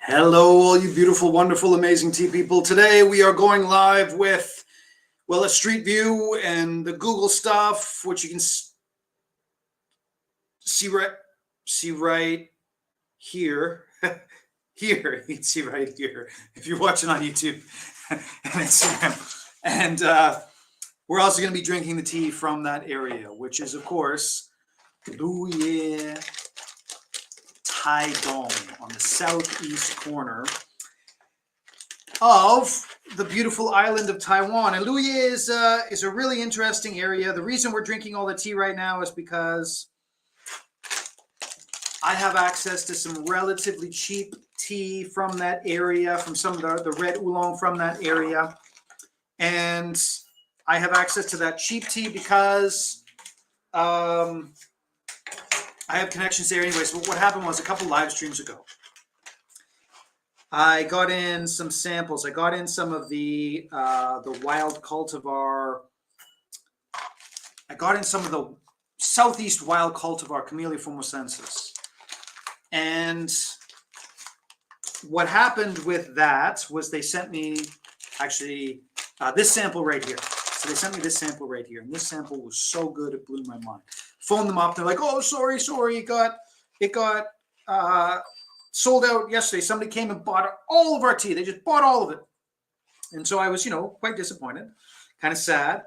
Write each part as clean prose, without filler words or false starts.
Hello, all you beautiful, wonderful, amazing tea people. Today we are going live with, well, a street view and the Google stuff, which you can see right here. Here, you can see right here if you're watching on YouTube and Instagram. And we're also going to be drinking the tea from that area, which is, of course, Luye, Taidong on the southeast corner of the beautiful island of Taiwan. And Luye is a really interesting area. The reason we're drinking all the tea right now is because I have access to some relatively cheap tea from that area, from some of the red oolong from that area. And I have access to that cheap tea because I have connections there anyway. So what happened was a couple live streams ago, I got in some samples. I got in some of the wild cultivar. I got in some of the southeast wild cultivar, Camellia formosensis. And what happened with that was they sent me actually this sample right here. So they sent me this sample right here, and this sample was so good it blew my mind. Phoned them up. They're like, "Oh, sorry, it got sold out yesterday. Somebody came and bought all of our tea. They just bought all of it." And so I was, quite disappointed, kind of sad,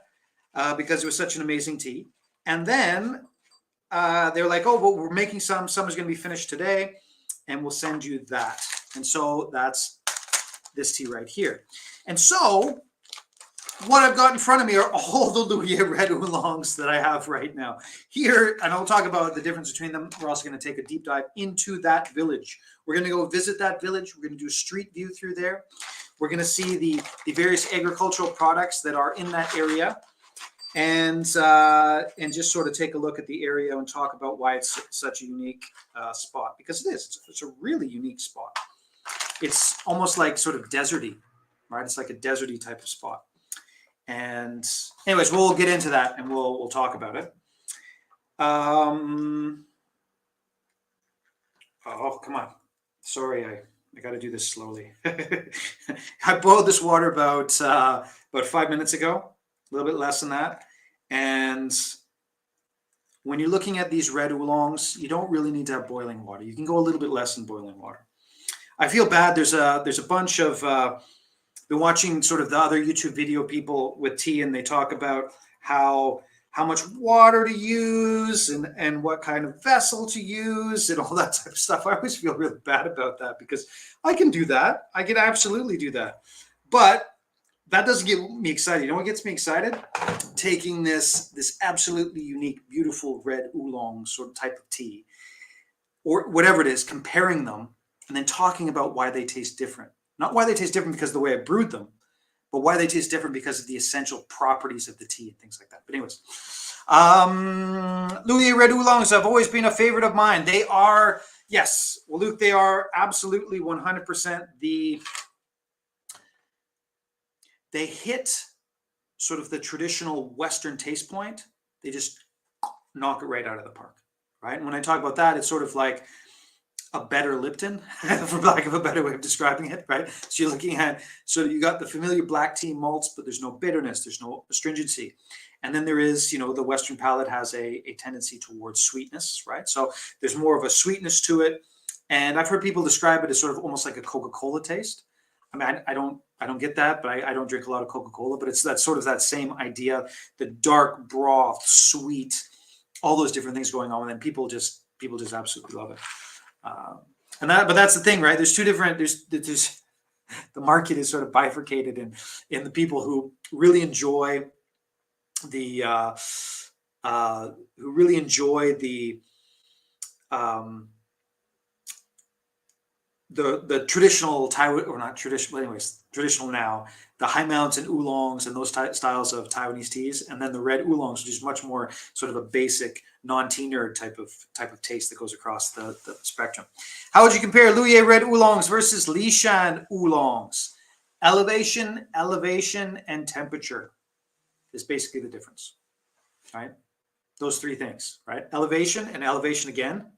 because it was such an amazing tea. And then they were like, "Oh, well, we're making some. Some is going to be finished today, and we'll send you that." And so that's this tea right here. And so what I've got in front of me are all the Luye red oolongs that I have right now here. And I'll talk about the difference between them. We're also going to take a deep dive into that village. We're going to go visit that village. We're going to do a street view through there. We're going to see the various agricultural products that are in that area, and just sort of take a look at the area and talk about why it's such a unique spot, because it is. It's a really unique spot. It's almost like sort of deserty, right? It's like a deserty type of spot. And anyways, we'll get into that and we'll talk about it. Oh, come on. Sorry, I got to do this slowly. I boiled this water about 5 minutes ago, a little bit less than that. And when you're looking at these red oolongs, you don't really need to have boiling water. You can go a little bit less than boiling water. I feel bad. There's a bunch of been watching sort of the other YouTube video people with tea, and they talk about how much water to use and what kind of vessel to use and all that type of stuff. I always feel really bad about that because I can do that. I can absolutely do that. But that doesn't get me excited. You know what gets me excited? Taking this absolutely unique, beautiful red oolong sort of type of tea, or whatever it is, comparing them, and then talking about why they taste different. Not why they taste different because of the way I brewed them, but why they taste different because of the essential properties of the tea and things like that. But anyways, Luye red oolongs have always been a favorite of mine. They are, yes, well, Luke, they are absolutely 100% they hit sort of the traditional Western taste point. They just knock it right out of the park, right? And when I talk about that, it's sort of like a better Lipton, for lack of a better way of describing it, right? So you're looking at, so you got the familiar black tea malts, but there's no bitterness, there's no astringency. And then there is, the Western palate has a tendency towards sweetness, right? So there's more of a sweetness to it. And I've heard people describe it as sort of almost like a Coca-Cola taste. I mean, I don't get that, but I don't drink a lot of Coca-Cola, but it's that sort of that same idea, the dark broth, sweet, all those different things going on. And then people just absolutely love it. But that's the thing, right? There's two different. There's the market is sort of bifurcated in the people who really enjoy the the traditional Taiwan, or not traditional, but anyways, traditional now, the high mountain oolongs and those styles of Taiwanese teas, and then the red oolongs, which is much more sort of a basic non-tea nerd type of taste that goes across the spectrum. How would you compare Luye red oolongs versus Lishan oolongs? Elevation, and temperature is basically the difference, right? Those three things, right? Elevation and elevation again,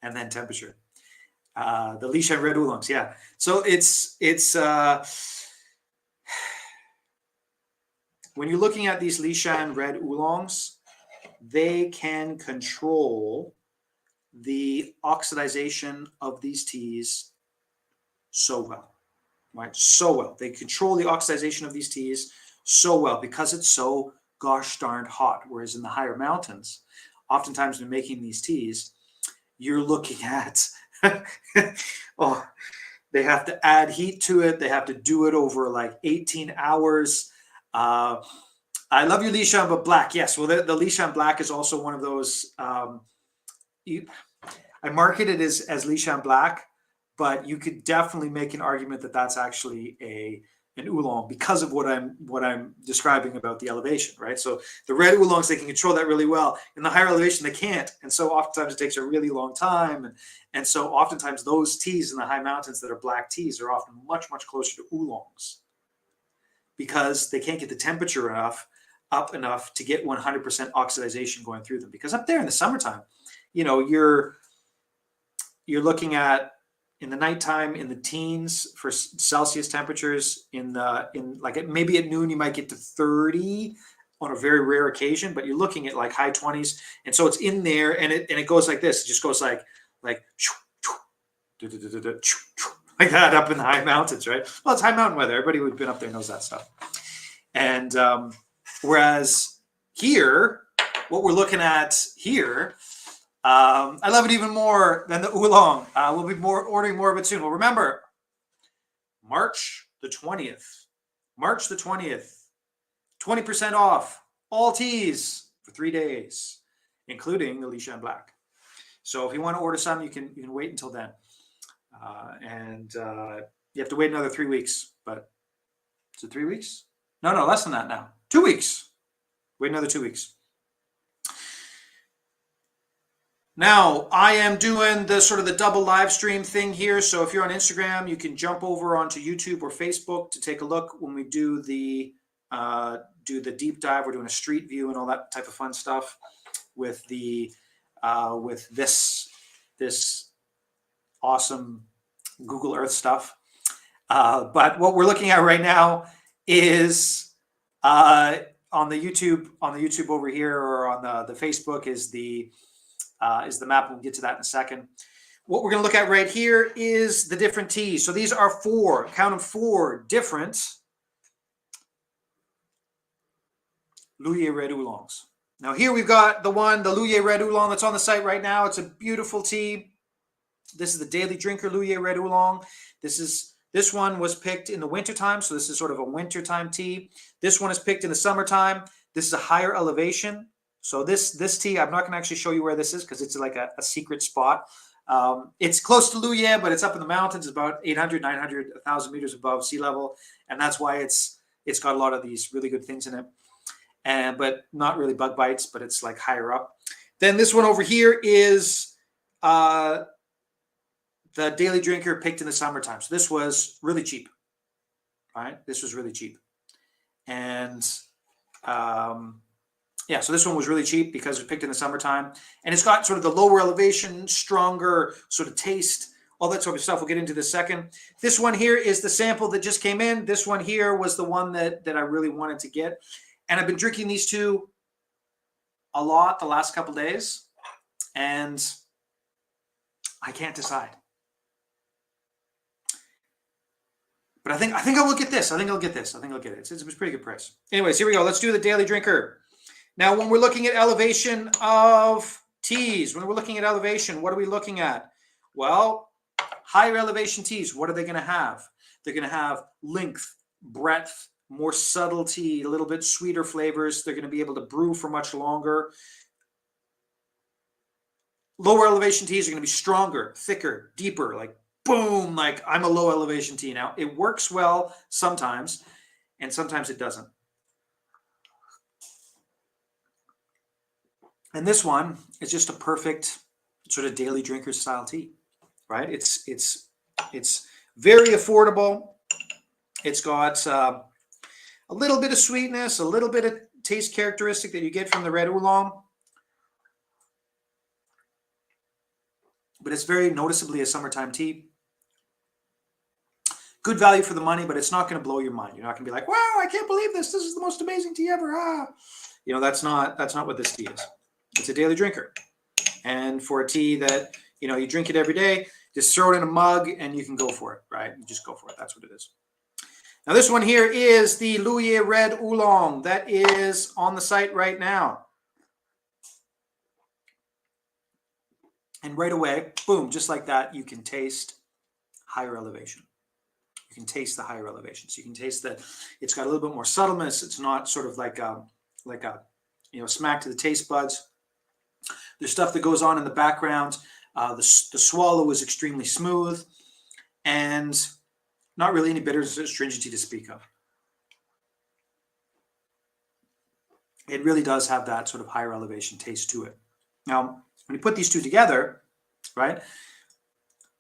and then temperature. The Lishan red oolongs, yeah. So it's when you're looking at these Lishan red oolongs, they can control the oxidization of these teas so well, right? So well. They control the oxidization of these teas so well because it's so gosh darned hot. Whereas in the higher mountains, oftentimes when making these teas, you're looking at oh, they have to add heat to it. They have to do it over like 18 hours. I love your Lishan, but black. Yes. Well, the Lishan black is also one of those. I market it as Lishan black, but you could definitely make an argument that that's actually an oolong because of what I'm describing about the elevation, right? So the red oolongs, they can control that really well. In the higher elevation, they can't, and so oftentimes it takes a really long time, and so oftentimes those teas in the high mountains that are black teas are often much closer to oolongs because they can't get the temperature up enough to get 100% oxidization going through them. Because up there in the summertime, you're looking at in the nighttime in the teens for Celsius temperatures. Maybe at noon you might get to 30 on a very rare occasion, but you're looking at like high 20s, and so it's in there, and it goes like this. It just goes like like that up in the high mountains, right? Well, it's high mountain weather. Everybody who's been up there knows that stuff. And whereas here, what we're looking at here. I love it even more than the oolong. We'll be ordering more of it soon. Well, remember, March the 20th. March the 20th. 20% off all teas for 3 days, including the Lishan Black. So if you want to order some, you can wait until then. You have to wait another 3 weeks. But is it 3 weeks? No, less than that now. 2 weeks. Wait another 2 weeks. Now, I am doing the sort of the double live stream thing here. So if you're on Instagram, you can jump over onto YouTube or Facebook to take a look when we do the deep dive. We're doing a street view and all that type of fun stuff with this awesome Google Earth stuff. But what we're looking at right now is on the YouTube over here, or on the Facebook is the map. We'll get to that in a second. What we're going to look at right here is the different teas. So these are 4 different Luye red oolongs. Now here we've got the Luye red oolong that's on the site right now. It's a beautiful tea. This is the Daily Drinker Luye red oolong. This one was picked in the wintertime, so this is sort of a wintertime tea. This one is picked in the summertime. This is a higher elevation. So this tea, I'm not going to actually show you where this is because it's like a secret spot. It's close to Luye, but it's up in the mountains, about 800, 900, 1,000 meters above sea level. And that's why it's got a lot of these really good things in it. But not really bug bites, but it's like higher up. Then this one over here is the Daily Drinker picked in the summertime. So this was really cheap, right? This was really cheap. And yeah, so this one was really cheap because it was picked in the summertime. And it's got sort of the lower elevation, stronger sort of taste, all that sort of stuff. We'll get into this second. This one here is the sample that just came in. This one here was the one that I really wanted to get. And I've been drinking these two a lot the last couple days, and I can't decide. But I think I will get this. I think I'll get this. I think I'll get it. It's a pretty good price. Anyways, here we go. Let's do the Daily Drinker. Now, when we're looking at elevation of teas, when we're looking at elevation, what are we looking at? Well, higher elevation teas, what are they going to have? They're going to have length, breadth, more subtlety, a little bit sweeter flavors. They're going to be able to brew for much longer. Lower elevation teas are going to be stronger, thicker, deeper, like boom, like I'm a low elevation tea. Now, it works well sometimes, and sometimes it doesn't. And this one is just a perfect sort of Daily Drinker style tea, right? It's very affordable. It's got a little bit of sweetness, a little bit of taste characteristic that you get from the red oolong. but it's very noticeably a summertime tea. Good value for the money, but it's not going to blow your mind. You're not going to be like, wow, I can't believe this. This is the most amazing tea ever. Ah. You know, that's not what this tea is. It's a daily drinker. And for a tea that, you know, you drink it every day, just throw it in a mug and you can go for it, right? You just go for it. That's what it is. Now, this one here is the Luye Red Oolong. That is on the site right now. And right away, boom, just like that, you can taste higher elevation. You can taste the higher elevations. You can taste that it's got a little bit more subtleness. It's not sort of like a you know, smack to the taste buds. There's stuff that goes on in the background. The swallow is extremely smooth and not really any bitterness or astringency to speak of. It really does have that sort of higher elevation taste to it. Now, when you put these two together, right,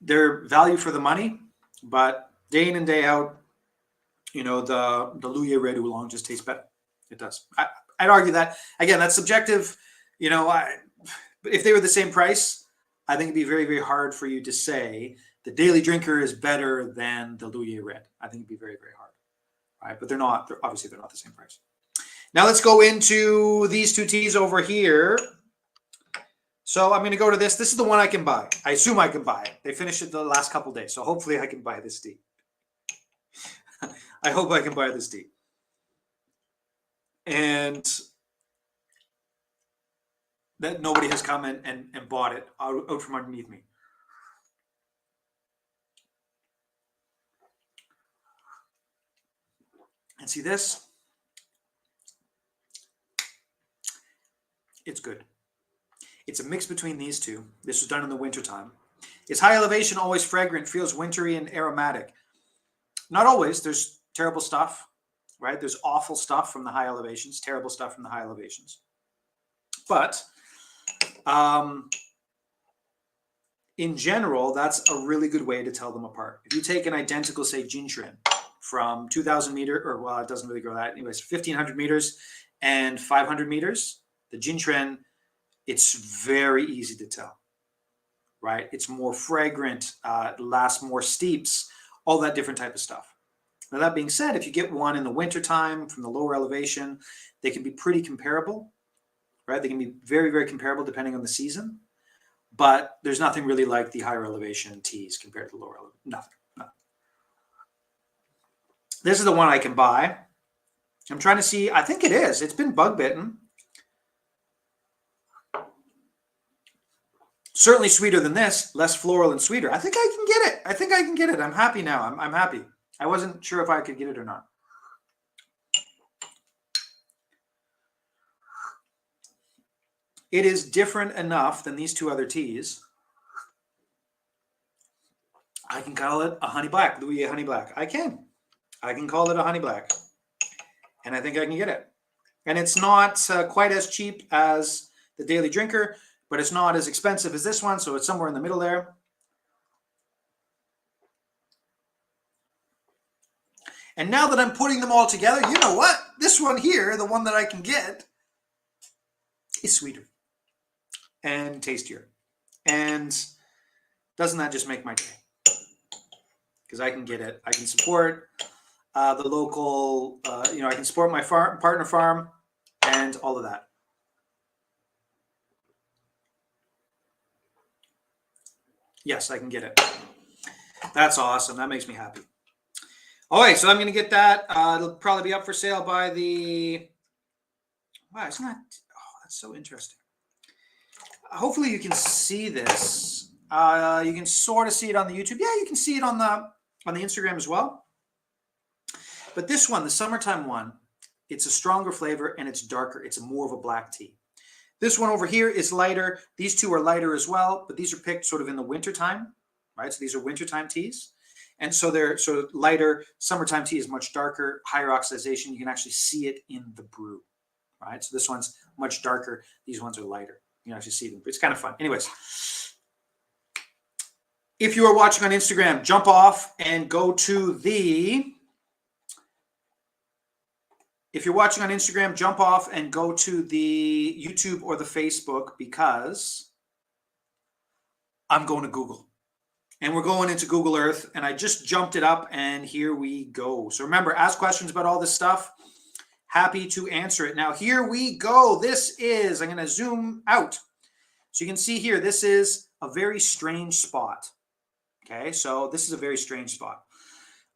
they're value for the money, but day in and day out, you know, the Luye Red Oolong just tastes better. It does. I'd argue that. Again, that's subjective. You know, if they were the same price, I think it'd be very, very hard for you to say the daily drinker is better than the Luye Red. I think it'd be very, very hard. Right? But they're not. Obviously, they're not the same price. Now let's go into these two teas over here. So I'm going to go to this. This is the one I can buy. I assume I can buy it. They finished it the last couple days, so hopefully I can buy this tea. I hope I can buy this tea. And that nobody has come in and bought it out from underneath me. And see this? It's good. It's a mix between these two. This was done in the wintertime. It's high elevation, always fragrant, feels wintry and aromatic. Not always. There's terrible stuff, right? There's awful stuff from the high elevations, terrible stuff from the high elevations. But in general, that's a really good way to tell them apart. If you take an identical, say, Jinchuan from 2,000 meters, or well, it doesn't really grow that. Anyways, 1,500 meters and 500 meters, the Jinchuan, it's very easy to tell, right? It's more fragrant, lasts more steeps, all that different type of stuff. Now, that being said, if you get one in the wintertime from the lower elevation, they can be pretty comparable, right? They can be very, very comparable depending on the season, but there's nothing really like the higher elevation teas compared to the lower elevation. Nothing. This is the one I can buy. I'm trying to see. I think it is. It's been bug bitten. Certainly sweeter than this, less floral and sweeter. I think I can get it. I think I can get it. I'm happy now. I'm happy. I wasn't sure if I could get it or not. It is different enough than these two other teas. I can call it a honey black, Luye honey black. I can call it a honey black. And I think I can get it. And it's not quite as cheap as the daily drinker, but it's not as expensive as this one, so it's somewhere in the middle there. And now that I'm putting them all together, you know what? This one here, the one that I can get, is sweeter and tastier. And doesn't that just make my day? Because I can get it. I can support the local, I can support my partner farm and all of that. Yes, I can get it. That's awesome. That makes me happy. All right, so I'm going to get that. It'll probably be up for sale by the... Wow, isn't that... Oh, that's so interesting. Hopefully you can see this. You can sort of see it on the YouTube. Yeah, you can see it on the Instagram as well. But this one, the summertime one, it's a stronger flavor and it's darker. It's more of a black tea. This one over here is lighter. These two are lighter as well, but these are picked sort of in the wintertime, right? So these are wintertime teas. And so they're sort of lighter. Summertime tea is much darker, higher oxidation. You can actually see it in the brew, right? So this one's much darker. These ones are lighter. You can actually see them. It's kind of fun. Anyways, if you are watching on Instagram, jump off and go to the... If you're watching on Instagram, jump off and go to the YouTube or the Facebook because I'm going to Google. And we're going into Google Earth, and I just jumped it up, and here we go. So remember, ask questions about all this stuff. Happy to answer it. Now, here we go. This is, I'm going to zoom out. So you can see here, this is a very strange spot. Okay, so this is a very strange spot.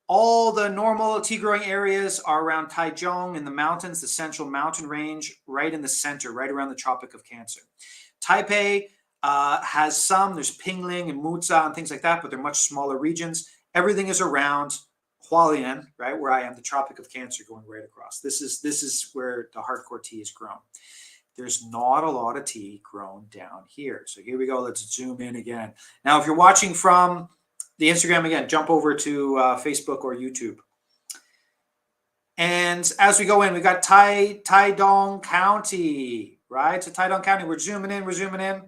All the normal tea growing areas are around Taidong in the mountains, the central mountain range, right in the center, right around the Tropic of Cancer. Taipei has some, there's Pingling and Muza and things like that, but they're much smaller regions. Everything is around Hualien, right where I am, the Tropic of Cancer going right across. This is where the hardcore tea is grown. There's not a lot of tea grown down here. So here we go. Let's zoom in again. Now, if you're watching from the Instagram, again, jump over to Facebook or YouTube. And as we go in, we've got Taidong County, right? So Taidong County, we're zooming in.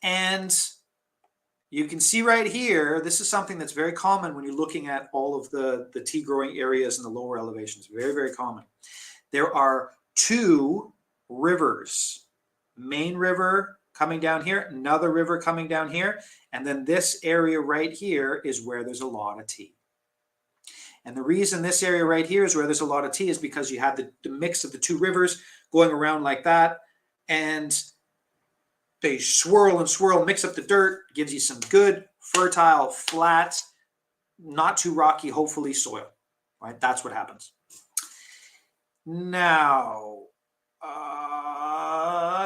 And you can see right here, this is something that's very common when you're looking at all of the tea growing areas in the lower elevations. Very, very common. There are two rivers. Main river coming down here, another river coming down here, and then this area right here is where there's a lot of tea. And the reason this area right here is where there's a lot of tea is because you have the mix of the two rivers going around like that, and they swirl and swirl, mix up the dirt, gives you some good, fertile, flat, not too rocky, hopefully, soil. Right? That's what happens. Now,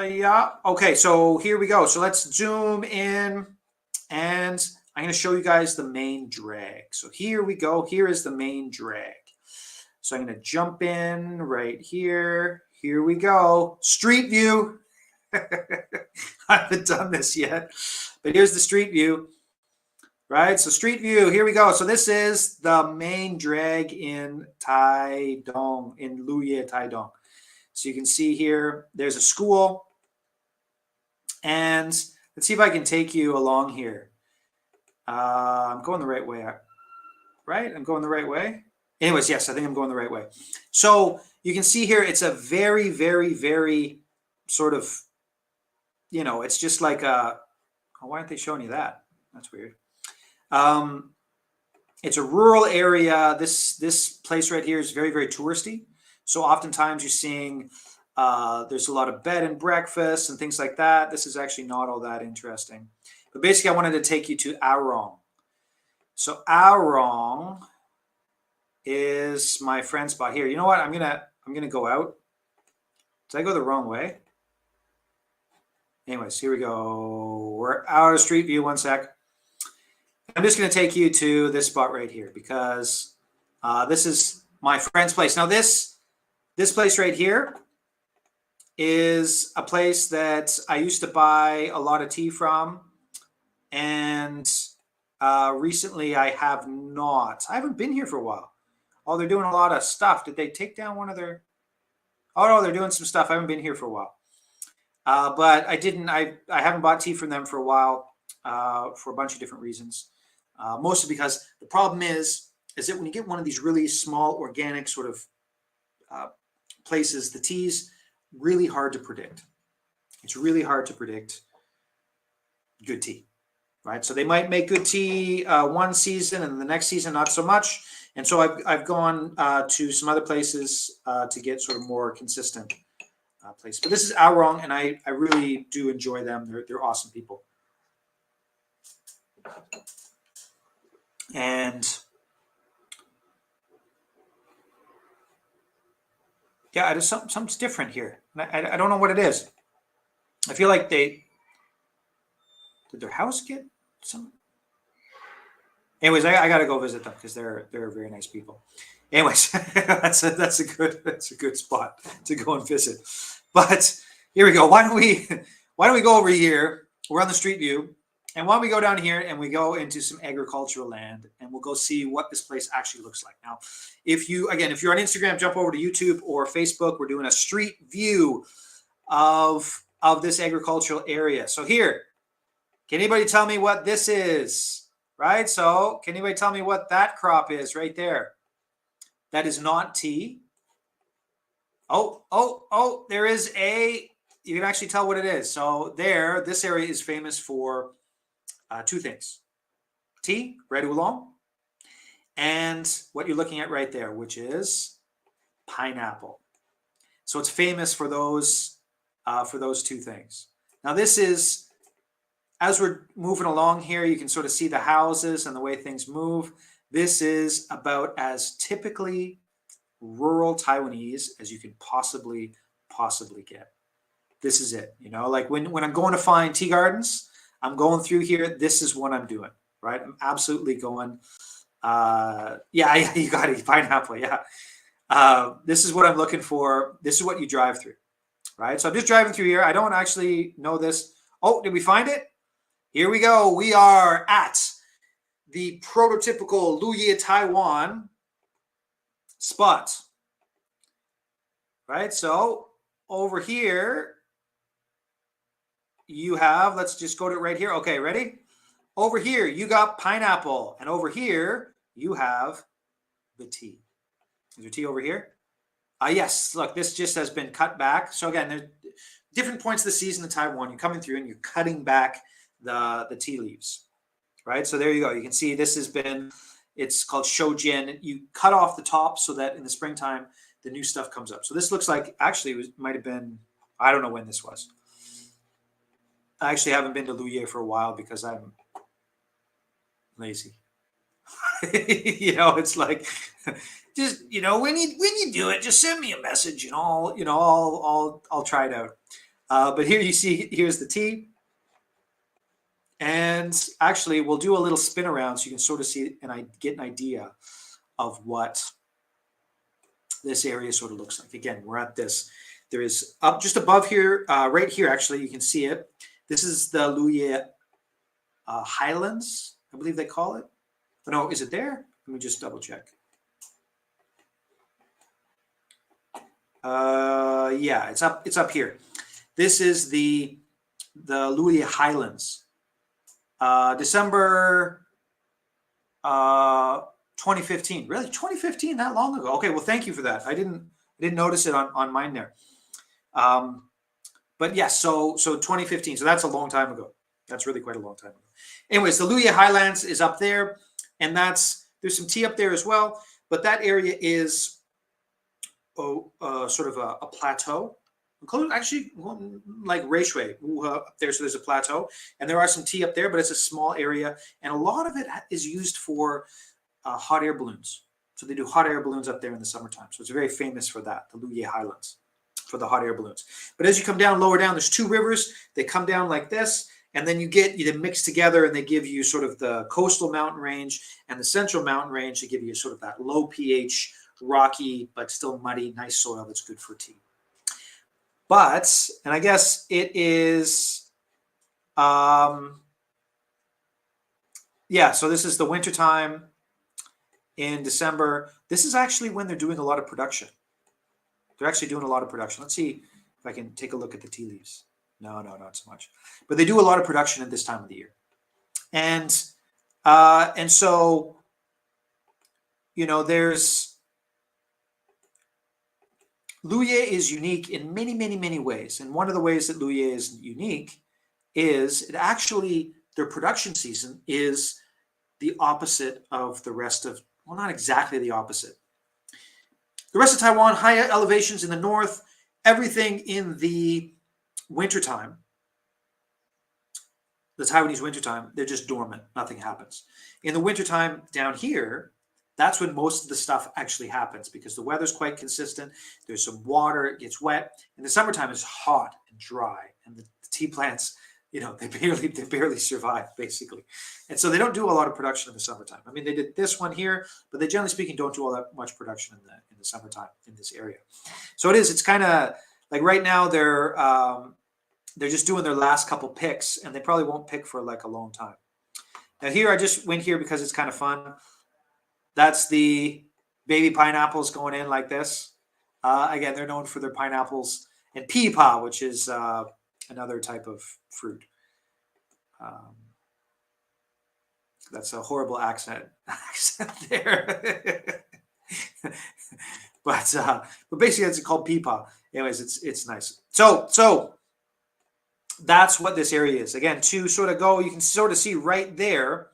yeah. Okay, so here we go. So let's zoom in, and I'm going to show you guys the main drag. So here we go. Here is the main drag. So I'm going to jump in right here. Here we go. Street view. I haven't done this yet, but here's the street view, right? So street view, here we go. So this is the main drag in Taidong, in Luye, Taidong. So you can see here, there's a school, and let's see if I can take you along here. I'm going the right way, right? I'm going the right way. Anyways, yes, I think I'm going the right way. So you can see here, it's a very, very, very sort of, you know, it's just like a, oh, why aren't they showing you that? That's weird. It's a rural area. This place right here is very, very touristy. So oftentimes you're seeing there's a lot of bed and breakfast and things like that. This is actually not all that interesting. But basically, I wanted to take you to Oolong. So Oolong is my friend spot here. You know what? I'm gonna go out. Did I go the wrong way? Anyways, here we go. We're out of street view. One sec. I'm just going to take you to this spot right here because this is my friend's place. Now, this place right here is a place that I used to buy a lot of tea from, and recently I have not. I haven't been here for a while. Oh, they're doing a lot of stuff. Did they take down one of their? Oh no, they're doing some stuff. I haven't been here for a while. But I haven't bought tea from them for a while for a bunch of different reasons. Mostly because the problem is that when you get one of these really small organic sort of places, the tea's really hard to predict. It's really hard to predict good tea, right? So they might make good tea one season and the next season not so much. And so I've gone to some other places to get sort of more consistent place. But this is Oolong, and I really do enjoy them. They're awesome people. And yeah, there's something's different here. I don't know what it is. I feel like did their house get some? Anyways, I got to go visit them because they're very nice people. Anyways, that's a good spot to go and visit. But here we go. Why don't we go over here? We're on the street view, and why don't we go down here and we go into some agricultural land, and we'll go see what this place actually looks like. Now, if you're on Instagram, jump over to YouTube or Facebook. We're doing a street view of this agricultural area. So here, can anybody tell me what this is? Right? So can anybody tell me what that crop is right there? That is not tea. Oh, there is you can actually tell what it is. So this area is famous for two things: tea, red oolong, and what you're looking at right there, which is pineapple. So it's famous for those two things. Now this is, as we're moving along here, you can sort of see the houses and the way things move. This is about as typically rural Taiwanese as you can possibly get. This is it. You know, like when I'm going to find tea gardens, I'm going through here. This is what I'm doing, right? I'm absolutely going. Yeah, you got it. Pineapple. Yeah. This is what I'm looking for. This is what you drive through, right? So I'm just driving through here. I don't actually know this. Oh, did we find it? Here we go. We are at the prototypical Luye, Taiwan spot, right? So over here, you have, let's just go to it right here. Okay, ready? Over here, you got pineapple. And over here, you have the tea. Is there tea over here? Yes, look, this just has been cut back. So again, there's different points of the season in Taiwan. You're coming through and you're cutting back the tea leaves, right? So there you go. You can see this has been, it's called shoujin. You cut off the top so that in the springtime, the new stuff comes up. So this looks like, actually, it might have been, I don't know when this was. I actually haven't been to Luye for a while because I'm lazy. You know, it's like, just, you know, when you do it, just send me a message and I'll try it out. But here you see, here's the tea. And actually, we'll do a little spin around so you can sort of see and I get an idea of what this area sort of looks like. Again, we're at this. There is up just above here, right here, actually, you can see it. This is the Luye Highlands, I believe they call it. Oh, no, is it there? Let me just double check. Yeah, it's up here. This is the Luye Highlands. December 2015. Really, 2015? That long ago? Okay, well, thank you for that. I didn't notice it on mine there. But yes, so 2015. So that's a long time ago. That's really quite a long time ago. Anyways, the Luye Highlands is up there, and there's some tea up there as well. But that area is sort of a plateau. Actually, like Reishui up there, so there's a plateau, and there are some tea up there, but it's a small area, and a lot of it is used for hot air balloons. So they do hot air balloons up there in the summertime. So it's very famous for that, the Luye Highlands, for the hot air balloons. But as you come down, lower down, there's two rivers. They come down like this, and then you mix together, and they give you sort of the coastal mountain range and the central mountain range. They give you sort of that low pH, rocky, but still muddy, nice soil that's good for tea. But, and I guess it is, yeah, so this is the wintertime in December. This is actually when they're doing a lot of production. They're actually doing a lot of production. Let's see if I can take a look at the tea leaves. No, not so much. But they do a lot of production at this time of the year. And so, you know, Luye is unique in many, many, many ways. And one of the ways that Luye is unique is it actually, their production season is the opposite of the rest of, well, not exactly the opposite. The rest of Taiwan, high elevations in the north, everything in the wintertime, the Taiwanese wintertime, they're just dormant. Nothing happens. In the wintertime down here, that's when most of the stuff actually happens because the weather's quite consistent. There's some water, it gets wet. In the summertime, it's hot and dry, and the tea plants, you know, they barely survive basically, and so they don't do a lot of production in the summertime. I mean, they did this one here, but they generally speaking don't do all that much production in the summertime in this area. So it's kind of like right now they're just doing their last couple picks, and they probably won't pick for like a long time. Now here, I just went here because it's kind of fun. That's the baby pineapples going in like this. Again, they're known for their pineapples and peepah, which is another type of fruit. That's a horrible accent there. But basically, it's called peepah. Anyways, it's nice. So that's what this area is. Again, to sort of go, you can sort of see right there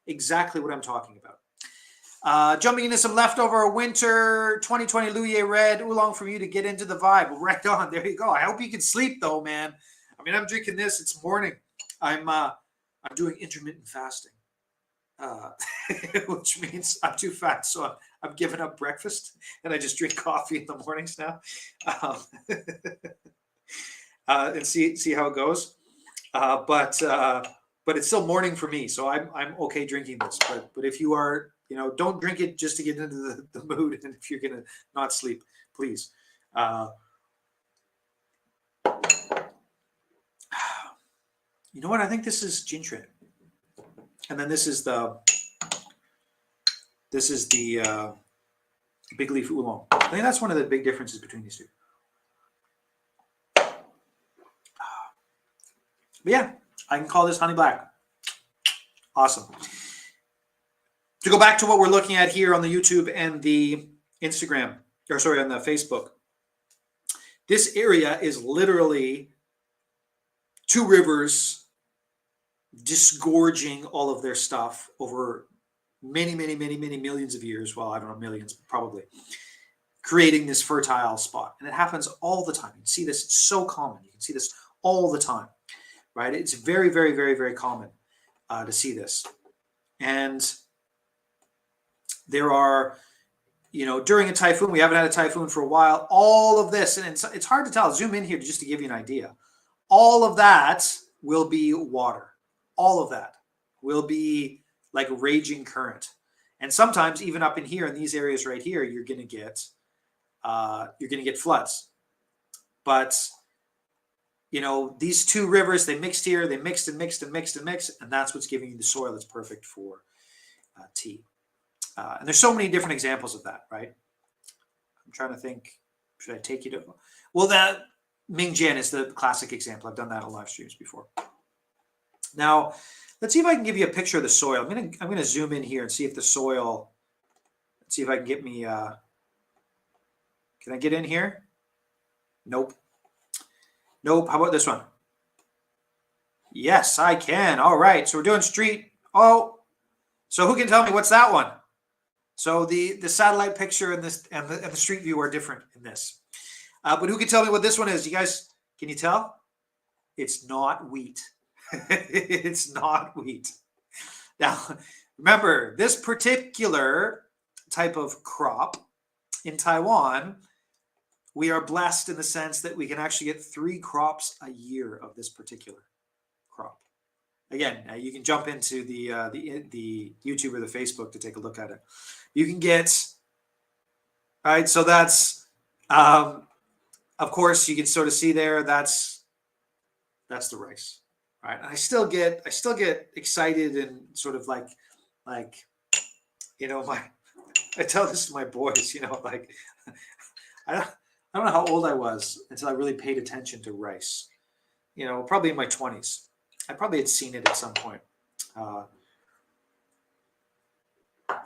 exactly what I'm talking about. Jumping into some leftover winter 2020 Luye Red Oolong from you to get into the vibe. Right on. There you go. I hope you can sleep though, man. I mean, I'm drinking this. It's morning. I'm doing intermittent fasting, which means I'm too fat, so I'm giving up breakfast and I just drink coffee in the mornings now, and see how it goes. But it's still morning for me, so I'm okay drinking this. But if you are, don't drink it just to get into the mood, and if you're gonna not sleep, please. You know what? I think this is ginger, and then this is the big leaf oolong. I think that's one of the big differences between these two. But yeah, I can call this honey black. Awesome. To go back to what we're looking at here on the YouTube and the Instagram, or sorry, on the Facebook, this area is literally two rivers disgorging all of their stuff over many, many, many, many millions of years. Well, I don't know, millions, probably, creating this fertile spot. And it happens all the time. You can see this, it's so common. You can see this all the time, right? It's very, very, very, very common to see this. And there are, during a typhoon, we haven't had a typhoon for a while, all of this, and it's hard to tell. Zoom in here just to give you an idea. All of that will be water. All of that will be like raging current. And sometimes even up in here in these areas right here, you're going to get floods. But these two rivers, they mixed here, they mixed and mixed and mixed and mixed, and that's what's giving you the soil that's perfect for tea. And there's so many different examples of that, right? I'm trying to think, should I take you to, well, that Mingjian is the classic example. I've done that on live streams before. Now, let's see if I can give you a picture of the soil. I'm gonna zoom in here and see if the soil, let's see if I can get me, can I get in here? Nope. Nope. How about this one? Yes, I can. All right. So we're doing street. Oh, so who can tell me what's that one? So the satellite picture and the street view are different in this. But who can tell me what this one is? You guys, can you tell? It's not wheat. It's not wheat. Now, remember, this particular type of crop in Taiwan, we are blessed in the sense that we can actually get 3 crops a year of this particular crop. Again, you can jump into the YouTube or the Facebook to take a look at it. You can get, all right, so that's, of course, you can sort of see there, that's the rice, right? And I still get excited and sort of like, I tell this to my boys, like, I don't know how old I was until I really paid attention to rice, probably in my 20s. I probably had seen it at some point.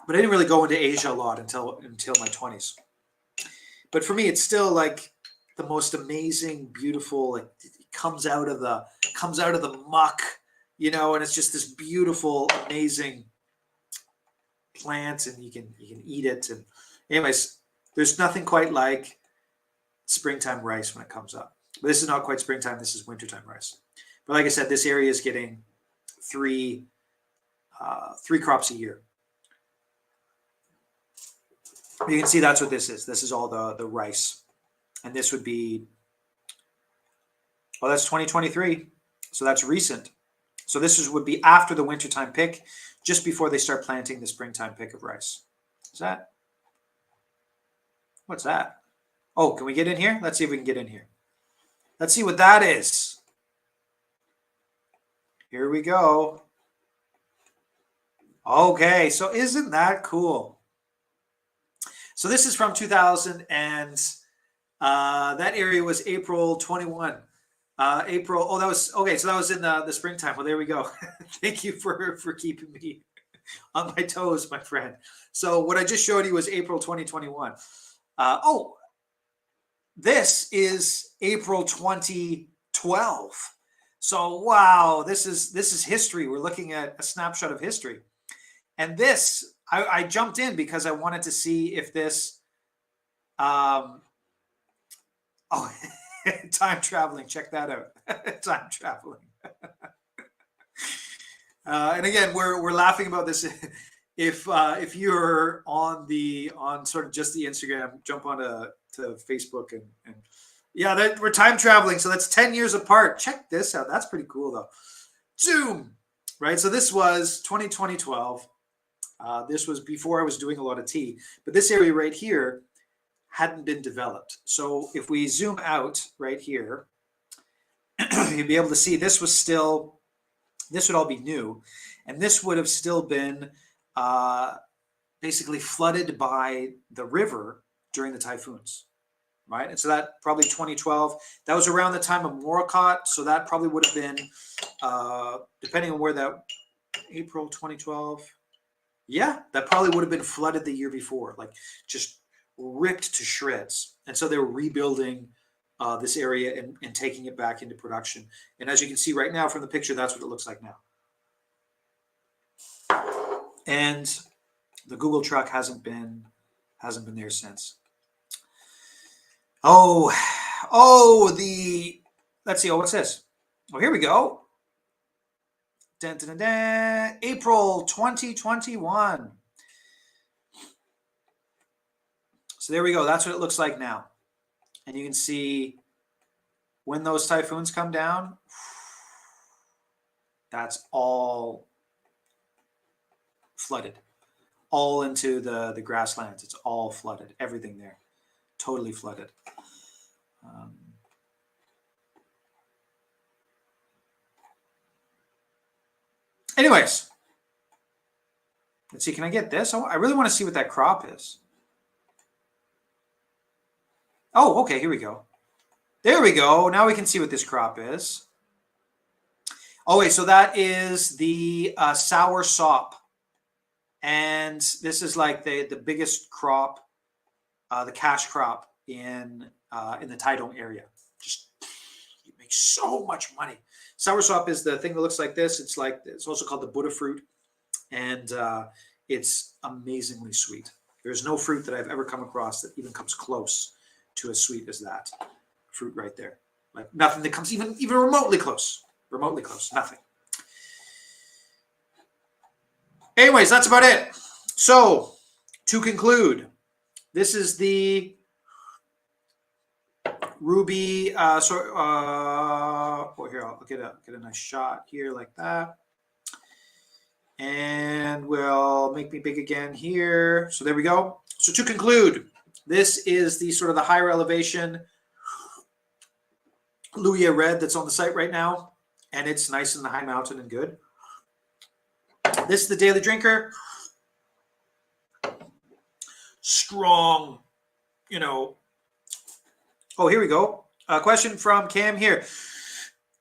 But I didn't really go into Asia a lot until my 20s. But for me, it's still like the most amazing, beautiful, like it comes out of the muck, and it's just this beautiful, amazing plant, and you can eat it. And anyways, there's nothing quite like springtime rice when it comes up. But this is not quite springtime, this is wintertime rice. But like I said, this area is getting 3 crops a year. You can see that's what this is. This is all the rice. And this would be, well, that's 2023. So that's recent. So this would be after the wintertime pick, just before they start planting the springtime pick of rice. Is that? What's that? Oh, can we get in here? Let's see if we can get in here. Let's see what that is. Here we go. Okay, so isn't that cool? So this is from 2000, and that area was April 21. April. Oh, that was okay. So that was in the springtime. Well, there we go. Thank you for keeping me on my toes, my friend. So what I just showed you was April 2021. Oh, this is April 2012. So wow, this is history. We're looking at a snapshot of history. And this, I jumped in because I wanted to see if this, oh, time traveling. Check that out. Time traveling. And again, we're laughing about this. If you're on sort of just the Instagram, jump on to Facebook and yeah, we're time traveling. So that's 10 years apart. Check this out. That's pretty cool though. Zoom, right? So this was 2012. This was before I was doing a lot of tea, but this area right here hadn't been developed. So if we zoom out right here, you'd be able to see this would all be new, and this would have still been basically flooded by the river during the typhoons, right? And so that probably 2012, that was around the time of Morakot, so that probably would have been, depending on where that, April 2012, yeah, that probably would have been flooded the year before, like just ripped to shreds. And so they were rebuilding this area and taking it back into production. And as you can see right now from the picture, that's what it looks like now. And the Google truck hasn't been there since. Let's see. Oh, what's this? Oh, here we go. Dun, dun, dun, dun. April 2021. So there we go. That's what it looks like now. And you can see when those typhoons come down, that's all flooded, all into the grasslands. It's all flooded, everything there, totally flooded. Anyways, let's see, can I get this? I really want to see what that crop is. Oh, okay, here we go. There we go. Now we can see what this crop is. Oh, wait, so that is the sour sop. And this is like the biggest crop, the cash crop in the Taidong area. Just, you make so much money. Soursop is the thing that looks like this. It's also called the Buddha fruit, and it's amazingly sweet. There's no fruit that I've ever come across that even comes close to as sweet as that fruit right there. Like nothing that comes even remotely close. Remotely close. Nothing. Anyways, that's about it. So to conclude, this is the ruby. Here, I'll get a nice shot here like that, and we'll make me big again here. So there we go. So to conclude, this is the sort of the higher elevation Luye red that's on the site right now, and it's nice in the high mountain and good. This is the daily drinker. Strong, you know. Oh, here we go. A question from Cam here.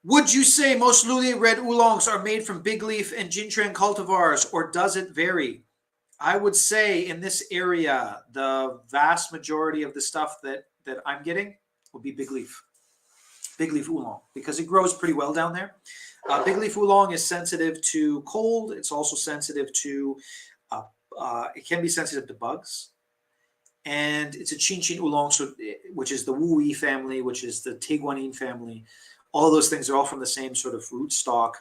Would you say most Luye red oolongs are made from big leaf and Jintren cultivars, or does it vary? I would say in this area, the vast majority of the stuff that I'm getting will be big leaf oolong, because it grows pretty well down there. Big leaf oolong is sensitive to cold. It's also sensitive to, it can be sensitive to bugs. And it's a Chinchin oolong, which is the Wui family, which is the Tiguanyin family. All those things are all from the same sort of rootstock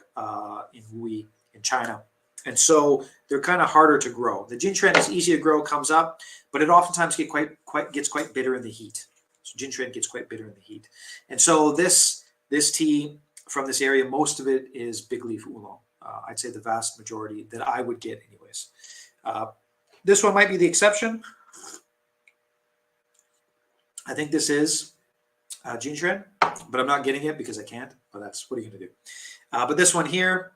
in Wui in China. And so they're kind of harder to grow. The Jintren is easy to grow, comes up, but it oftentimes gets quite bitter in the heat. So Jintren gets quite bitter in the heat. And so this tea from this area, most of it is big leaf oolong. I'd say the vast majority that I would get anyways. This one might be the exception. I think this is Jintren, but I'm not getting it because I can't. But that's, what are you going to do? But this one here,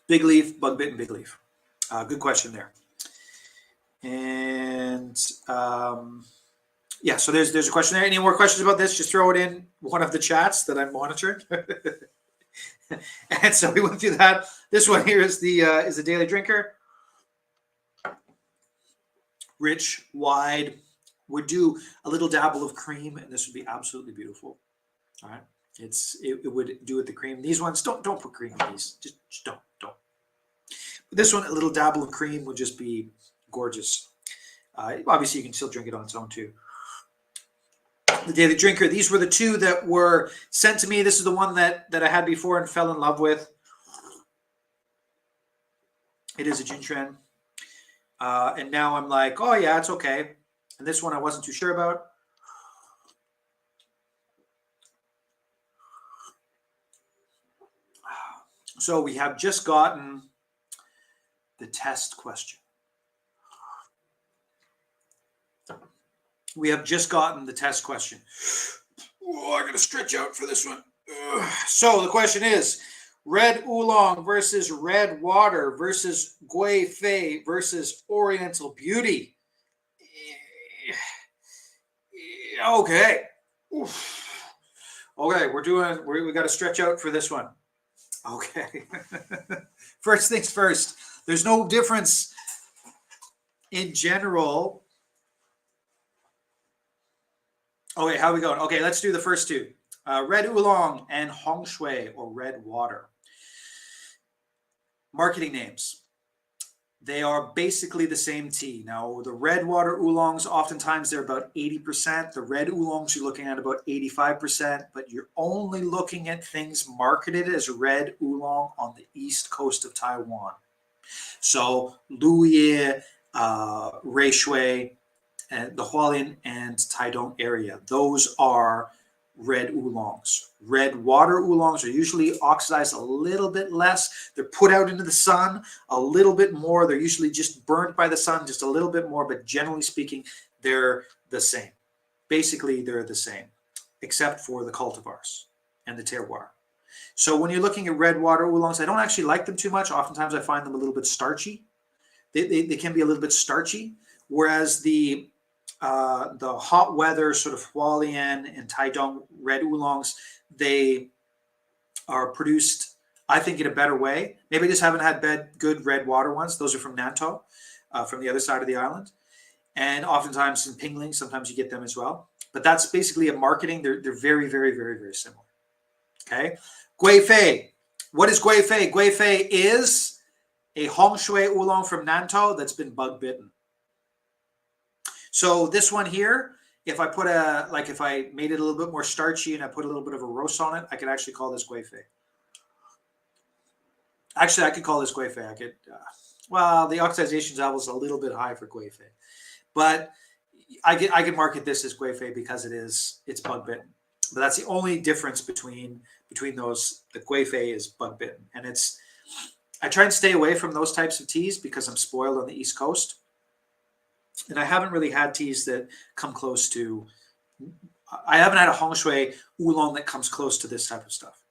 big leaf, bug bitten big leaf. Good question there. And yeah, so there's a question there. Any more questions about this? Just throw it in one of the chats that I'm monitoring. And so we went through that. This one here is the daily drinker. Rich, wide would do a little dabble of cream, and this would be absolutely beautiful. All right, it would do with the cream. These ones don't put cream in these. Just don't. But this one, a little dabble of cream would just be gorgeous. Obviously, you can still drink it on its own too. The Daily Drinker. These were the two that were sent to me. This is the one that I had before and fell in love with. It is a Jinshan. And now I'm like, oh yeah, it's okay. And this one I wasn't too sure about. So we have just gotten the test question. We have just gotten the test question. Oh, I got to stretch out for this one. So the question is, red oolong versus red water versus Gui Fei versus Oriental Beauty. Okay. Okay, we got to stretch out for this one. Okay. First things first. There's no difference in general. Okay, how are we going? Okay, let's do the first two. Red oolong and hong shui, or red water. Marketing names. They are basically the same tea. Now, the red water oolongs, oftentimes they're about 80%. The red oolongs, you're looking at about 85%, but you're only looking at things marketed as red oolong on the east coast of Taiwan. So, Luye, Reishui, and the Hualien and Taidong area, those are red oolongs. Red water oolongs are usually oxidized a little bit less. They're put out into the sun a little bit more. They're usually just burnt by the sun just a little bit more, but generally speaking, they're the same. Basically, they're the same, except for the cultivars and the terroir. So when you're looking at red water oolongs, I don't actually like them too much. Oftentimes I find them a little bit starchy. They can be a little bit starchy, whereas the hot weather sort of Hualien and Taidong red oolongs, they are produced, I think, in a better way. Maybe I just haven't had good red water ones. Those are from Nantou, from the other side of the island. And oftentimes in Pingling, sometimes you get them as well. But that's basically a marketing. They're very, very, very, very similar. Okay. Gui Fei. What is Gui Fei? Gui Fei is a hong shui oolong from Nantou that's been bug bitten. So this one here, if I made it a little bit more starchy and I put a little bit of a roast on it, I could actually call this Gui Fei. Actually, I could call this Gui Fei. I could, well, the oxidization level is a little bit high for Gui Fei, but I could market this as Gui Fei because it's bug bitten. But that's the only difference between those. The Gui Fei is bug bitten, and I try and stay away from those types of teas because I'm spoiled on the East Coast. And I haven't really had teas that come close to, I haven't had a hong shui oolong that comes close to this type of stuff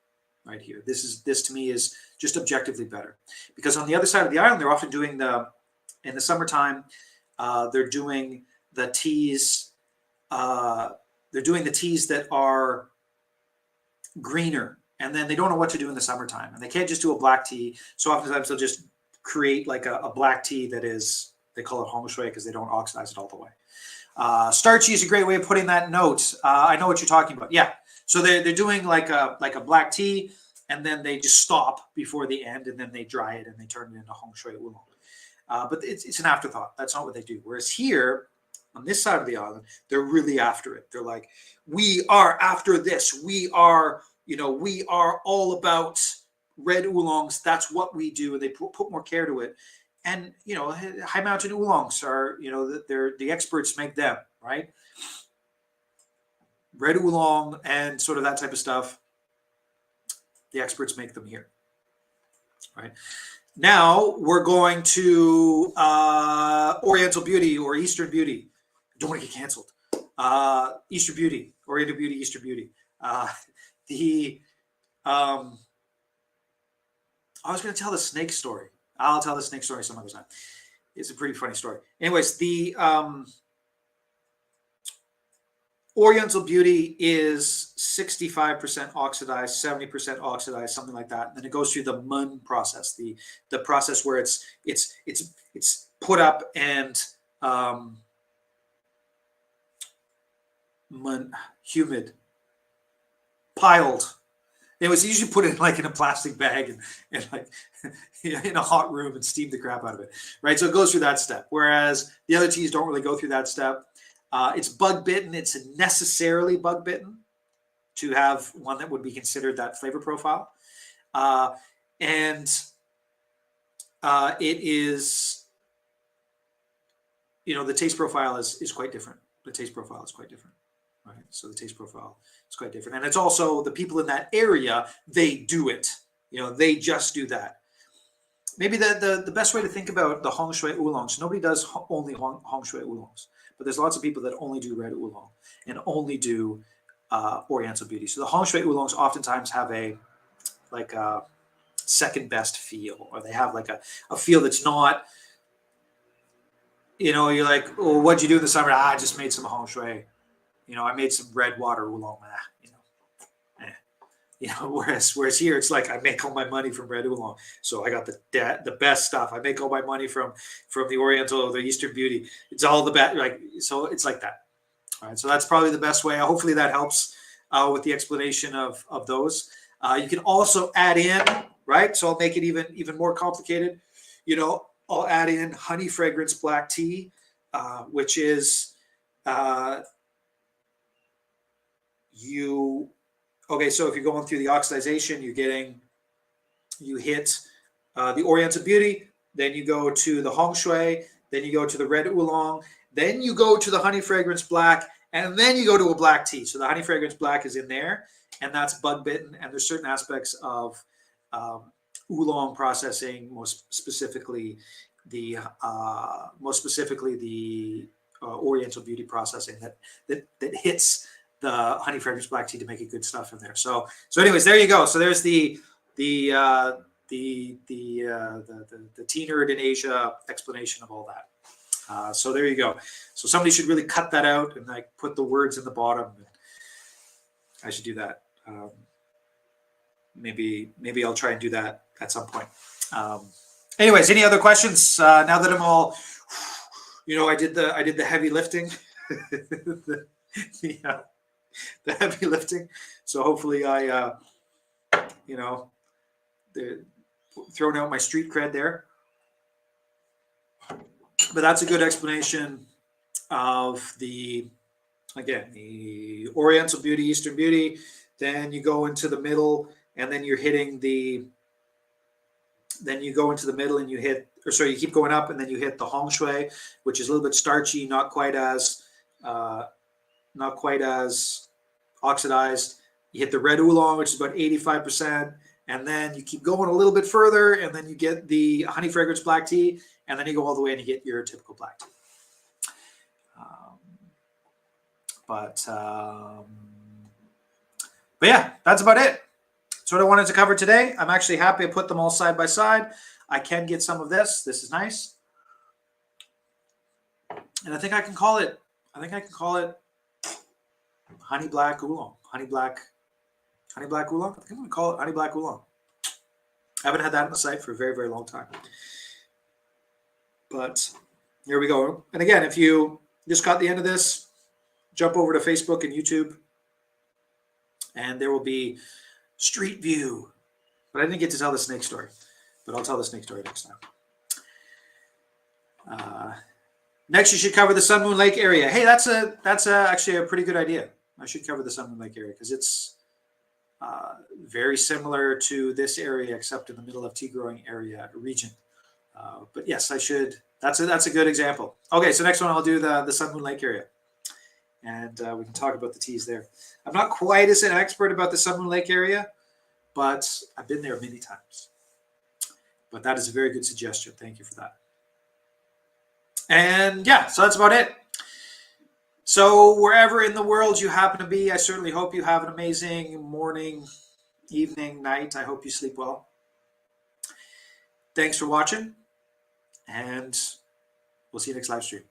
right here. This to me is just objectively better, because on the other side of the island, they're often doing in the summertime, they're doing the teas, that are greener, and then they don't know what to do in the summertime, and they can't just do a black tea. So oftentimes they'll just create like a black tea that is, they call it hong shui because they don't oxidize it all the way. Starchy is a great way of putting that note. I know what you're talking about. Yeah. So they're doing like a black tea, and then they just stop before the end, and then they dry it and they turn it into hong shui oolong. But it's an afterthought. That's not what they do. Whereas here on this side of the island, they're really after it. They're like, we are after this. We are all about red oolongs. That's what we do. And they put more care to it. And, high mountain oolongs are, they're the experts make them, right? Red oolong and sort of that type of stuff, the experts make them here, right? Now we're going to Oriental Beauty or Eastern Beauty. Don't want to get canceled. Eastern Beauty, Oriental Beauty, Eastern Beauty. I was going to tell the snake story. I'll tell the snake story some other time. It's a pretty funny story. Anyways, the Oriental Beauty is 65% oxidized, 70% oxidized, something like that. And then it goes through the mun process, the process where it's put up and humid, piled. It was usually put in like in a plastic bag and like in a hot room and steam the crap out of it, right? So it goes through that step. Whereas the other teas don't really go through that step. It's bug bitten. It's necessarily bug bitten to have one that would be considered that flavor profile. And it is, the taste profile is quite different. The taste profile is quite different, right? So the taste profile is quite different. And it's also the people in that area, they do it. They just do that. Maybe the best way to think about the Hong Shui oolongs, nobody does only Hong Shui oolongs, but there's lots of people that only do red oolong and only do Oriental Beauty. So the Hong Shui oolongs oftentimes have a second best feel, or they have like a feel that's not, you're like, oh, what'd you do in the summer? I just made some Hong Shui. I made some red water oolong. Whereas here it's like I make all my money from red oolong, so I got the best stuff. I make all my money from the Oriental, the Eastern Beauty. It's all the best, so it's like that. All right, so that's probably the best way. Hopefully that helps with the explanation of those. You can also add in, right? So I'll make it even more complicated. I'll add in honey fragrance black tea, which is okay, so if you're going through the oxidization, you hit the Oriental Beauty, then you go to the Hong Shui, then you go to the red oolong, then you go to the honey fragrance black, and then you go to a black tea. So the honey fragrance black is in there, and that's bug bitten. And there's certain aspects of oolong processing, most specifically the Oriental Beauty processing that hits the honey fragrance black tea to make it good stuff in there. So anyways, there you go. So there's the tea nerd in Asia explanation of all that. So there you go. So somebody should really cut that out and like put the words in the bottom. I should do that. Maybe I'll try and do that at some point. Anyways, any other questions? Now that I'm all, I did the heavy lifting. The heavy lifting. So hopefully I, throwing out my street cred there. But that's a good explanation of the Oriental Beauty, Eastern Beauty. Then you go into the middle, and then you're hitting then you go into the middle and you keep going up, and then you hit the Hong Shui, which is a little bit starchy, not quite as oxidized. You hit the red oolong, which is about 85%, and then you keep going a little bit further, and then you get the honey fragrance black tea, and then you go all the way and you get your typical black tea. But yeah, that's about it. That's what I wanted to cover today. I'm actually happy I put them all side by side. I can get some of this. This is nice. And I think I can call it honey black oolong. Honey black oolong. I think I'm going to call it honey black oolong. I haven't had that on the site for a very, very long time. But here we go. And again, if you just caught the end of this, jump over to Facebook and YouTube, and there will be Street View. But I didn't get to tell the snake story, but I'll tell the snake story next time. Next, you should cover the Sun Moon Lake area. Hey, that's actually a pretty good idea. I should cover the Sun Moon Lake area because it's very similar to this area, except in the middle of tea growing region. But yes, I should. That's a good example. Okay, so next one I'll do the Sun Moon Lake area, and we can talk about the teas there. I'm not quite as an expert about the Sun Moon Lake area, but I've been there many times. But that is a very good suggestion. Thank you for that. And yeah, so that's about it. So wherever in the world you happen to be, I certainly hope you have an amazing morning, evening, night. I hope you sleep well. Thanks for watching, and we'll see you next live stream.